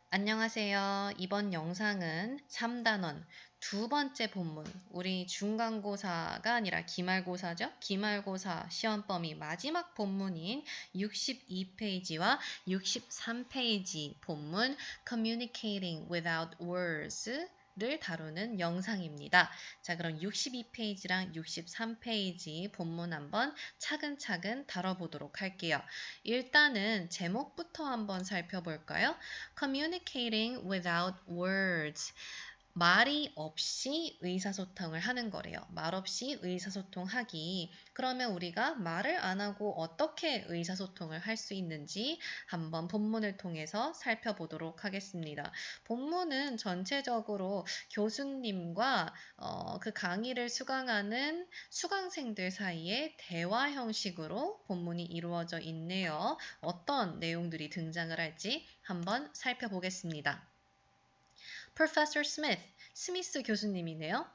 안녕하세요. 이번 영상은 3단원 두 번째 본문, 우리 중간고사가 아니라 기말고사죠? 기말고사 시험 범위 마지막 본문인 62페이지와 63페이지 본문 Communicating Without Words 를 다루는 영상입니다. 자, 그럼 62페이지랑 63페이지 본문 한번 차근차근 다뤄보도록 할게요. 일단은 제목부터 한번 살펴볼까요? Communicating without words. 말이 없이 의사소통을 하는 거래요. 말 없이 의사소통하기. 그러면 우리가 말을 안 하고 어떻게 의사소통을 할 수 있는지 한번 본문을 통해서 살펴보도록 하겠습니다. 본문은 전체적으로 교수님과 그 강의를 수강하는 수강생들 사이에 대화 형식으로 본문이 이루어져 있네요. 어떤 내용들이 등장을 할지 한번 살펴보겠습니다. Professor Smith, 스미스 교수님이네요.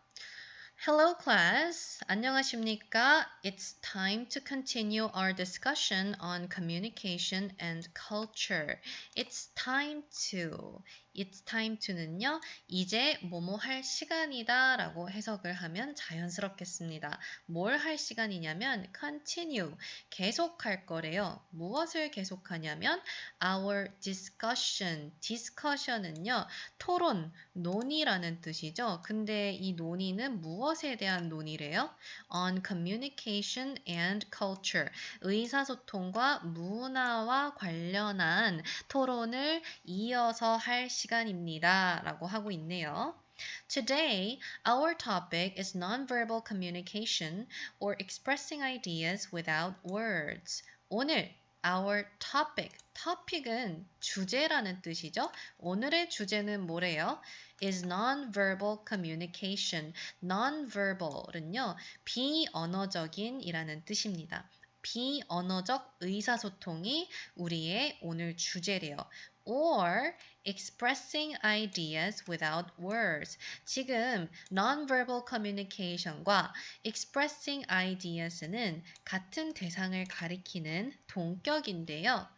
Hello class. 안녕하십니까? It's time to continue our discussion on communication and culture. It's time to. It's time to는요. 이제 뭐뭐 할 시간이다 라고 해석을 하면 자연스럽겠습니다. 뭘 할 시간이냐면 continue. 계속할 거래요. 무엇을 계속하냐면 our discussion. discussion은요. 토론, 논의라는 뜻이죠. 근데 이 논의는 무엇에 대한 논의래요? On communication and culture. 의사소통과 문화와 관련한 토론을 이어서 할 시간입니다. 라고 하고 있네요. Today, our topic is nonverbal communication or expressing ideas without words. 오늘 our topic, topic은 주제라는 뜻이죠. 오늘의 주제는 뭐래요? is nonverbal communication. nonverbal은요, 비언어적인 이라는 뜻입니다. 비언어적 의사소통이 우리의 오늘 주제래요. or expressing ideas without words. 지금 nonverbal communication과 expressing ideas는 같은 대상을 가리키는 동격인데요.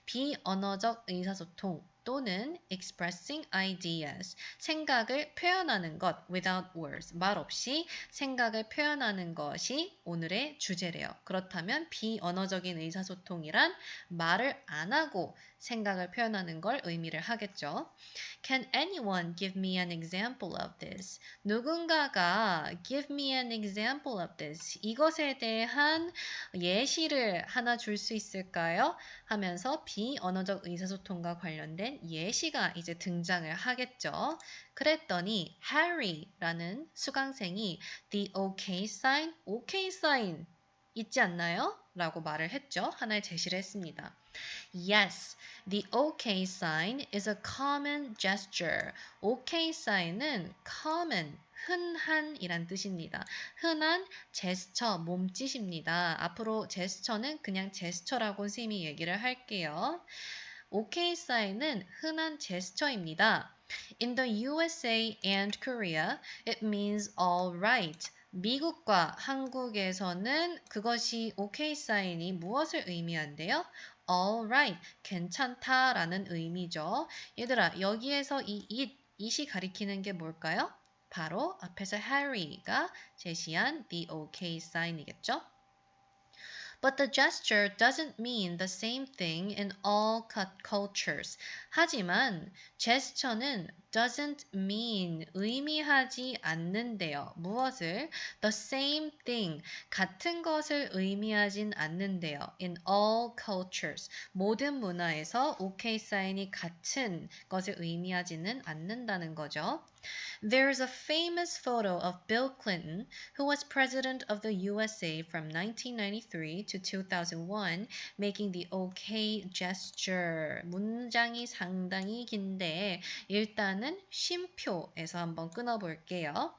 비언어적 의사소통 또는 expressing ideas, 생각을 표현하는 것 without words, 말 없이 생각을 표현하는 것이 오늘의 주제래요. 그렇다면 비언어적인 의사소통이란 말을 안 하고 생각을 표현하는 걸 의미를 하겠죠. Can anyone give me an example of this? 누군가가 give me an example of this, 이것에 대한 예시를 하나 줄 수 있을까요? 하면서 비언어적 의사소통과 관련된 예시가 이제 등장을 하겠죠. 그랬더니 Harry라는 수강생이 the OK sign, OK sign 있지 않나요? 라고 말을 했죠. 하나의 제시를 했습니다. Yes, the OK sign is a common gesture. OK sign은 common, 흔한이란 뜻입니다. 흔한 제스처, 몸짓입니다. 앞으로 제스처는 그냥 제스처라고 선생님이 얘기를 할게요. OK sign은 흔한 제스처입니다. In the USA and Korea, it means all right. 미국과 한국에서는 그것이 OK 사인이 무엇을 의미한대요? All right, 괜찮다라는 의미죠. 얘들아, 여기에서 it이 가리키는 게 뭘까요? 바로 앞에서 Harry가 제시한 the OK sign이겠죠? But the gesture doesn't mean the same thing in all cultures. 하지만 제스처는 doesn't mean 의미하지 않는데요. 무엇을? The same thing, 같은 것을 의미하진 않는데요. In all cultures, 모든 문화에서 OK 사인이 같은 것을 의미하지는 않는다는 거죠. There's a famous photo of Bill Clinton, who was president of the USA from 1993 to 2001, making the OK gesture. 문장이 상당히 긴데 일단은 쉼표에서 한번 끊어볼게요.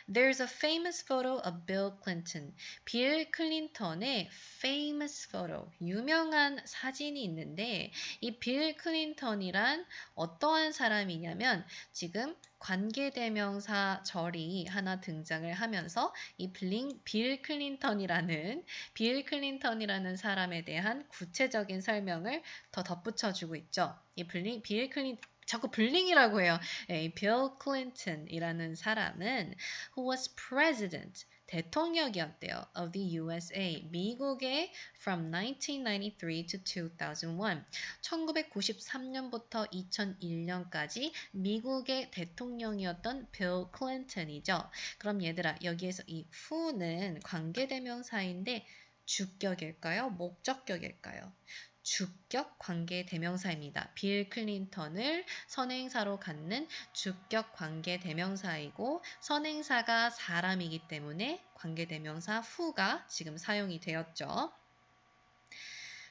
There's a famous photo of Bill Clinton. 빌 클린턴의 famous photo, 유명한 사진이 있는데 이 빌 클린턴이란 어떠한 사람이냐면 지금 관계대명사 절이 하나 등장을 하면서 이 빌 클린턴이라는 사람에 대한 구체적인 설명을 더 덧붙여주고 있죠. 이 빌 자꾸 블링이라고 해요. Bill Clinton이라는 사람은 who was president, 대통령이었대요. of the USA, 미국의 from 1993 to 2001, 1993년부터 2001년까지 미국의 대통령이었던 Bill Clinton이죠. 그럼 얘들아, 여기에서 이 who는 관계대명사인데 주격일까요? 목적격일까요? 주격 관계 대명사입니다. 빌 클린턴을 선행사로 갖는 주격 관계 대명사이고 선행사가 사람이기 때문에 관계 대명사 who가 지금 사용이 되었죠.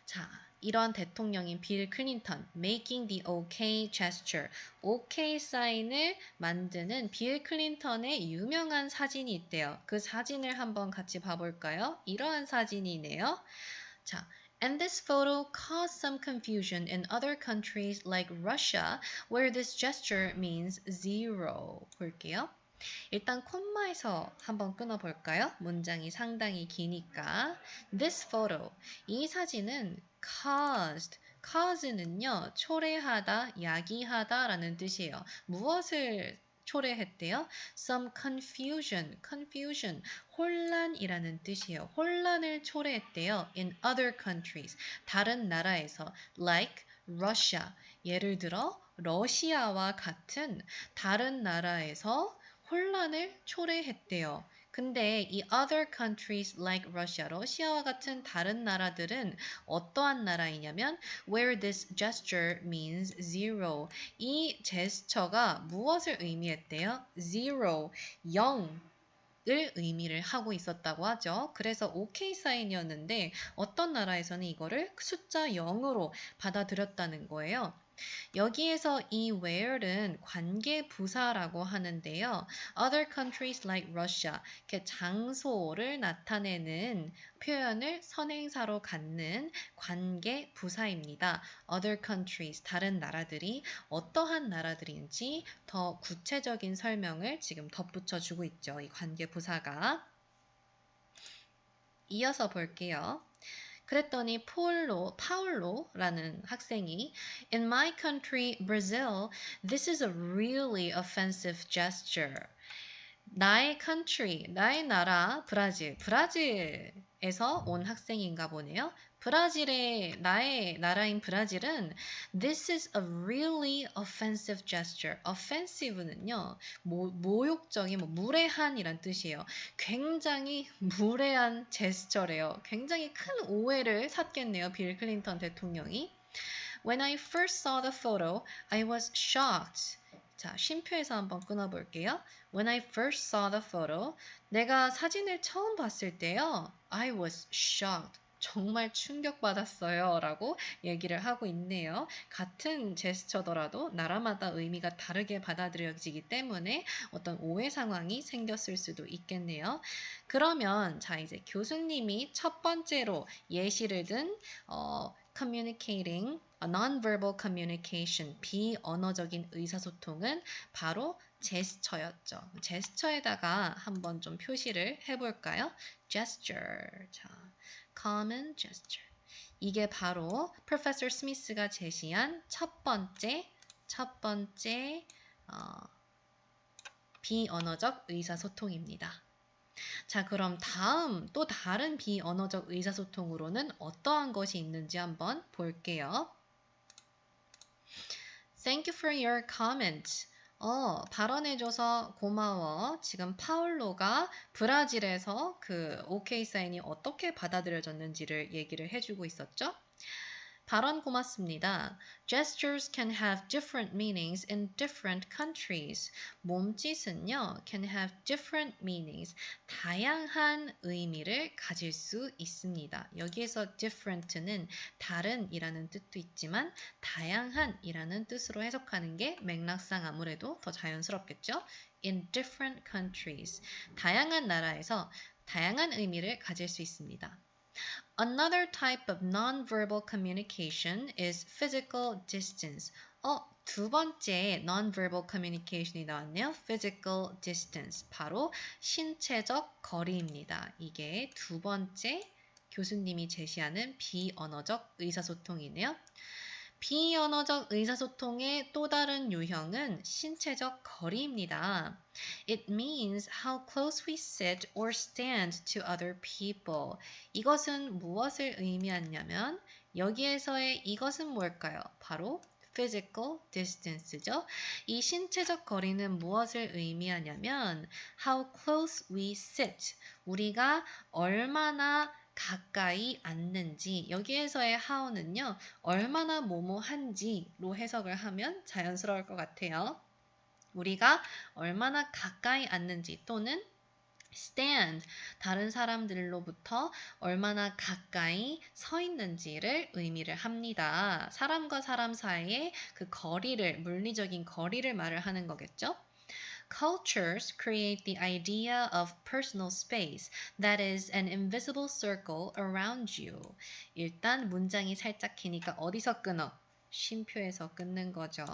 자, 이런 대통령인 빌 클린턴, making the OK gesture, OK 사인을 만드는 빌 클린턴의 유명한 사진이 있대요. 그 사진을 한번 같이 봐볼까요? 이러한 사진이네요. 자, and this photo caused some confusion in other countries like Russia, where this gesture means zero. 볼게요. 일단 콤마에서 한번 끊어볼까요? 문장이 상당히 기니까. This photo, 이 사진은 cause는요, 초래하다, 야기하다 라는 뜻이에요. 무엇을 초래했대요? Some confusion, 혼란이라는 뜻이에요. 혼란을 초래했대요. In other countries, 다른 나라에서, like Russia, 예를 들어 러시아와 같은 다른 나라에서 혼란을 초래했대요. 근데 이 other countries like Russia, 러시아와 같은 다른 나라들은 어떠한 나라이냐면 where this gesture means zero. 이 제스처가 무엇을 의미했대요? zero, 0. 을 의미를 하고 있었다고 하죠. 그래서 OK 사인이었는데 어떤 나라에서는 이거를 숫자 0으로 받아들였다는 거예요. 여기에서 이 where는 관계 부사라고 하는데요. Other countries like Russia, 이렇게 장소를 나타내는 표현을 선행사로 갖는 관계 부사입니다. Other countries, 다른 나라들이 어떠한 나라들인지 더 구체적인 설명을 지금 덧붙여 주고 있죠. 이 관계 부사가. 이어서 볼게요. 그랬더니 파울로라는 학생이 In my country, Brazil, this is a really offensive gesture. 나의 country, 나의 나라, 브라질에서 온 학생인가 보네요. 나의 나라인 브라질은 This is a really offensive gesture. offensive는요, 모욕적인, 무례한이란 뜻이에요. 굉장히 무례한 제스처래요. 굉장히 큰 오해를 샀겠네요. 빌 클린턴 대통령이. When I first saw the photo, I was shocked. 자, 쉼표에서 한번 끊어볼게요. When I first saw the photo, 내가 사진을 처음 봤을 때요. I was shocked. 정말 충격받았어요. 라고 얘기를 하고 있네요. 같은 제스처더라도 나라마다 의미가 다르게 받아들여지기 때문에 어떤 오해 상황이 생겼을 수도 있겠네요. 그러면 자, 이제 교수님이 첫 번째로 예시를 든 communicating, non-verbal communication, 비언어적인 의사소통은 바로 제스처였죠. 제스처에다가 한번 좀 표시를 해볼까요? gesture. 자, common gesture. 이게 바로 프로페서 스미스가 제시한 첫 번째 비언어적 의사소통입니다. 자, 그럼 다음 또 다른 비언어적 의사소통으로는 어떠한 것이 있는지 한번 볼게요. Thank you for your comment. 발언해줘서 고마워. 지금 파울로가 브라질에서 그 OK 사인이 어떻게 받아들여졌는지를 얘기를 해주고 있었죠. 발언 고맙습니다. Gestures can have different meanings in different countries. 몸짓은요, can have different meanings. 다양한 의미를 가질 수 있습니다. 여기에서 different는 다른이라는 뜻도 있지만 다양한이라는 뜻으로 해석하는 게 맥락상 아무래도 더 자연스럽겠죠? In different countries. 다양한 나라에서 다양한 의미를 가질 수 있습니다. Another type of non-verbal communication is physical distance. 두 번째 non-verbal communication이 나왔네요. physical distance. 바로 신체적 거리입니다. 이게 두 번째 교수님이 제시하는 비언어적 의사소통이네요. 비언어적 의사소통의 또 다른 유형은 신체적 거리입니다. It means how close we sit or stand to other people. 이것은 무엇을 의미하냐면 여기에서의 이것은 뭘까요? 바로 physical distance죠. 이 신체적 거리는 무엇을 의미하냐면 how close we sit. 우리가 얼마나 가까이 앉는지 여기에서의 how는요. 얼마나 뭐뭐한지로 해석을 하면 자연스러울 것 같아요. 우리가 얼마나 가까이 앉는지 또는 stand, 다른 사람들로부터 얼마나 가까이 서 있는지를 의미를 합니다. 사람과 사람 사이의 그 거리를, 물리적인 거리를 말을 하는 거겠죠? Cultures create the idea of personal space, that is an invisible circle around you. 일단 문장이 살짝 기니까 어디서 끊어? 쉼표에서 끊는 거죠.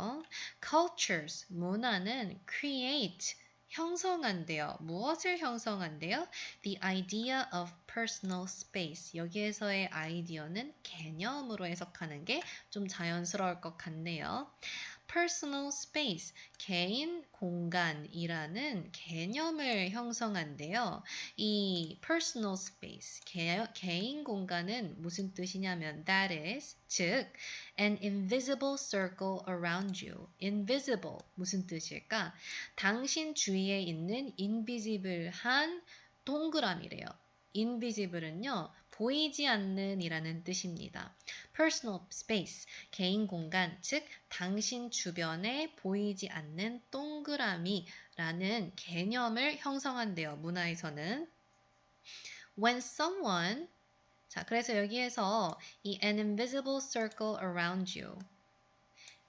Cultures, 문화는 create, 형성한대요. 무엇을 형성한대요? The idea of personal space. 여기에서의 아이디어는 개념으로 해석하는 게 좀 자연스러울 것 같네요. personal space, 개인 공간이라는 개념을 형성한대요. 이 personal space, 개인 공간은 무슨 뜻이냐면 that is, 즉 an invisible circle around you. invisible, 무슨 뜻일까? 당신 주위에 있는 invisible한 동그라미래요. invisible은요, 보이지 않는 이라는 뜻입니다. personal space, 개인 공간, 즉 당신 주변에 보이지 않는 동그라미라는 개념을 형성한대요. 문화에서는. When someone, 자, 그래서 여기에서 이 an invisible circle around you,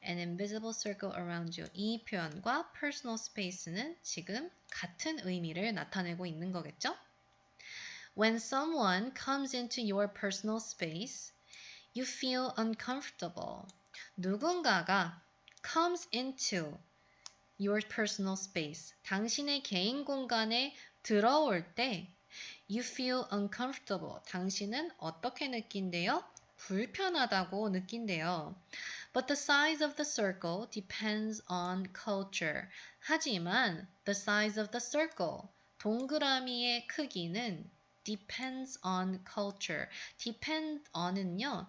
an invisible circle around you 이 표현과 personal space는 지금 같은 의미를 나타내고 있는 거겠죠? When someone comes into your personal space, you feel uncomfortable. 누군가가 comes into your personal space. 당신의 개인 공간에 들어올 때 you feel uncomfortable. 당신은 어떻게 느낀대요? 불편하다고 느낀대요. But the size of the circle depends on culture. 하지만 the size of the circle, 동그라미의 크기는 depends on culture. depend on은요,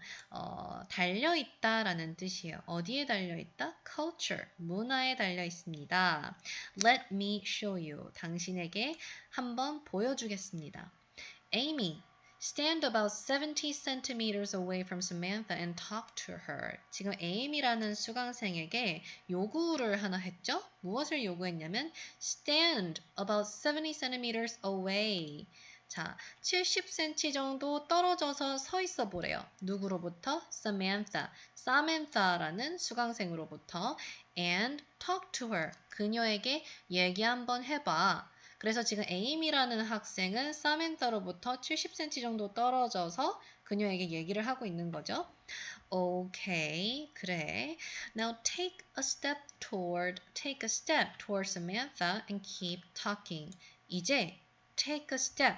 달려있다라는 뜻이에요. 어디에 달려있다? culture, 문화에 달려있습니다. Let me show you. 당신에게 한번 보여주겠습니다. Amy, stand about 70 centimeters away from Samantha and talk to her. 지금 Amy라는 수강생에게 요구를 하나 했죠? 무엇을 요구했냐면 stand about 70 centimeters away. 자, 70cm 정도 떨어져서 서 있어 보래요. 누구로부터? Samantha. Samantha라는 수강생으로부터 and talk to her. 그녀에게 얘기 한번 해봐. 그래서 지금 에이미라는 학생은 사멘타로부터 70cm 정도 떨어져서 그녀에게 얘기를 하고 있는 거죠. Okay, 그래. Now take a step toward Samantha and keep talking. 이제 take a step,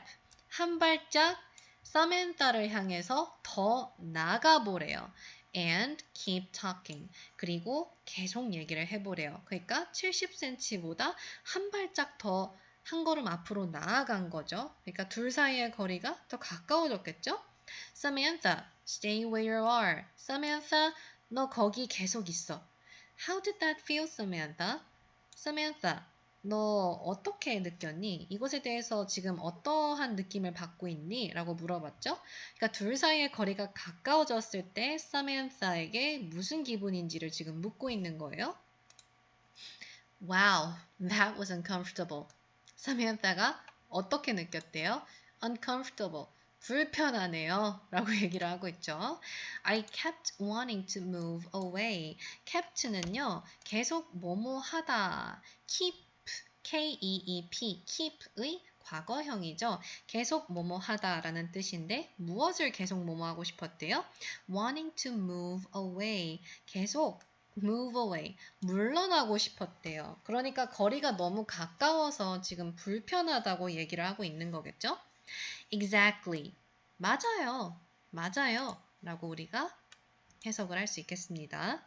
한 발짝 사멘타를 향해서 더 나가 보래요. And keep talking. 그리고 계속 얘기를 해보래요. 그러니까 70cm보다 한 발짝 더 한 걸음 앞으로 나아간 거죠. 그러니까 둘 사이의 거리가 더 가까워졌겠죠? Samantha, stay where you are. Samantha, 너 거기 계속 있어. How did that feel, Samantha? Samantha, 너 어떻게 느꼈니? 이것에 대해서 지금 어떠한 느낌을 받고 있니? 라고 물어봤죠. 그러니까 둘 사이의 거리가 가까워졌을 때 Samantha에게 무슨 기분인지를 지금 묻고 있는 거예요. Wow, that was uncomfortable. Samantha가 어떻게 느꼈대요? Uncomfortable. 불편하네요. 라고 얘기를 하고 있죠. I kept wanting to move away. kept는요, 계속 뭐뭐 하다. keep, K-E-E-P, keep의 과거형이죠. 계속 뭐뭐 하다라는 뜻인데 무엇을 계속 뭐뭐 하고 싶었대요? wanting to move away. 계속 move away, 물러나고 싶었대요. 그러니까 거리가 너무 가까워서 지금 불편하다고 얘기를 하고 있는 거겠죠? Exactly. 맞아요. 맞아요. 라고 우리가 해석을 할 수 있겠습니다.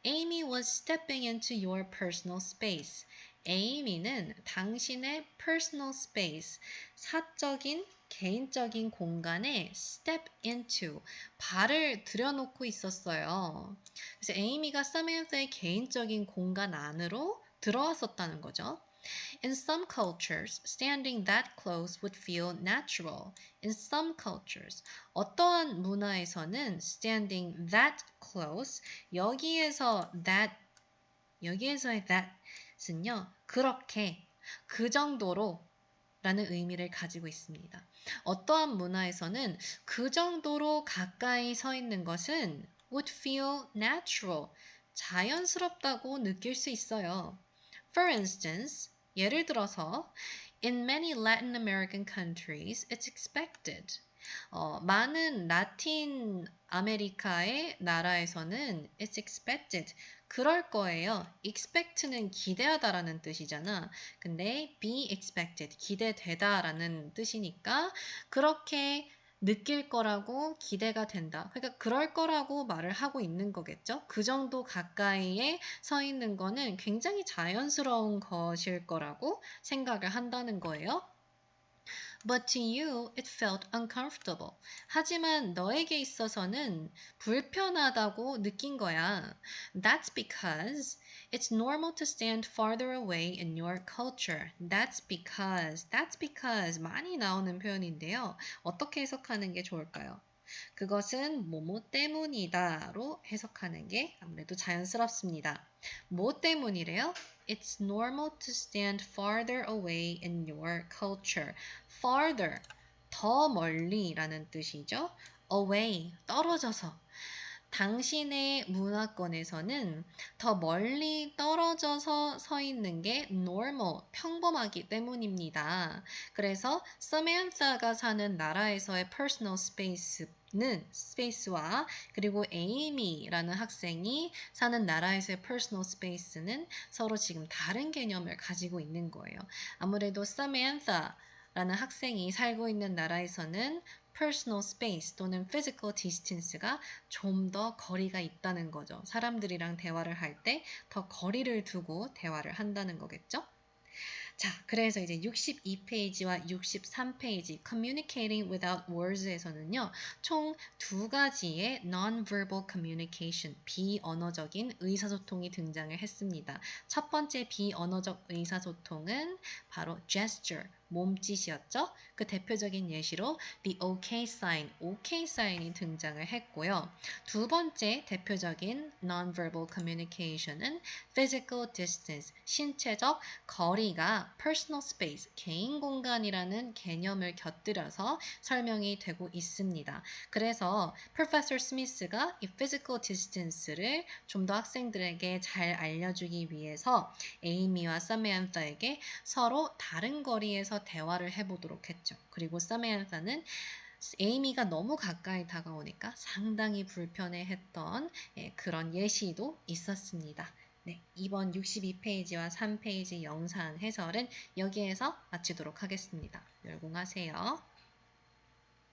Amy was stepping into your personal space. Amy는 당신의 personal space, 사적인 개인적인 공간에 step into, 발을 들여놓고 있었어요. 그래서 Amy가 Samantha의 개인적인 공간 안으로 들어왔었다는 거죠. In some cultures, standing that close would feel natural. In some cultures, 어떠한 문화에서는 standing that close, 여기에서의 that은요, 그렇게, 그 정도로 라는 의미를 가지고 있습니다. 어떠한 문화에서는 그 정도로 가까이 서 있는 것은 would feel natural, 자연스럽다고 느낄 수 있어요. For instance, 예를 들어서 in many Latin American countries, it's expected. 많은 라틴 아메리카의 나라에서는 it's expected. 그럴 거예요. expect는 기대하다라는 뜻이잖아. 근데 be expected, 기대되다라는 뜻이니까 그렇게 느낄 거라고 기대가 된다. 그러니까 그럴 거라고 말을 하고 있는 거겠죠. 그 정도 가까이에 서 있는 거는 굉장히 자연스러운 것일 거라고 생각을 한다는 거예요. But to you, it felt uncomfortable. 하지만 너에게 있어서는 불편하다고 느낀 거야. That's because it's normal to stand farther away in your culture. That's because 많이 나오는 표현인데요. 어떻게 해석하는 게 좋을까요? 그것은 뭐뭐 때문이다로 해석하는 게 아무래도 자연스럽습니다. 뭐 때문이래요? It's normal to stand farther away in your culture. Farther, 더 멀리라는 뜻이죠. Away, 떨어져서. 당신의 문화권에서는 더 멀리 떨어져서 서 있는 게 normal, 평범하기 때문입니다. 그래서 Samantha가 사는 나라에서의 personal 스페이스와 그리고 Amy라는 학생이 사는 나라에서의 personal space는 서로 지금 다른 개념을 가지고 있는 거예요. 아무래도 Samantha라는 학생이 살고 있는 나라에서는 personal space 또는 physical distance가 좀 더 거리가 있다는 거죠. 사람들이랑 대화를 할 때 더 거리를 두고 대화를 한다는 거겠죠. 자, 그래서 이제 62페이지와 63페이지 Communicating Without Words에서는요. 총 두 가지의 Non-verbal Communication, 비언어적인 의사소통이 등장을 했습니다. 첫 번째 비언어적 의사소통은 바로 gesture, 몸짓이었죠. 그 대표적인 예시로 the OK sign, OK 사인이 등장을 했고요. 두 번째 대표적인 non-verbal communication은 physical distance, 신체적 거리가 personal space, 개인 공간이라는 개념을 곁들여서 설명이 되고 있습니다. 그래서 Professor Smith가 이 physical distance를 좀 더 학생들에게 잘 알려주기 위해서 에이미와 Samantha에게 서로 다른 거리에서 대화를 해보도록 했죠. 그리고 Samantha는 에이미가 너무 가까이 다가오니까 상당히 불편해했던 그런 예시도 있었습니다. 네, 이번 62페이지와 3페이지 영상 해설은 여기에서 마치도록 하겠습니다. 열공하세요.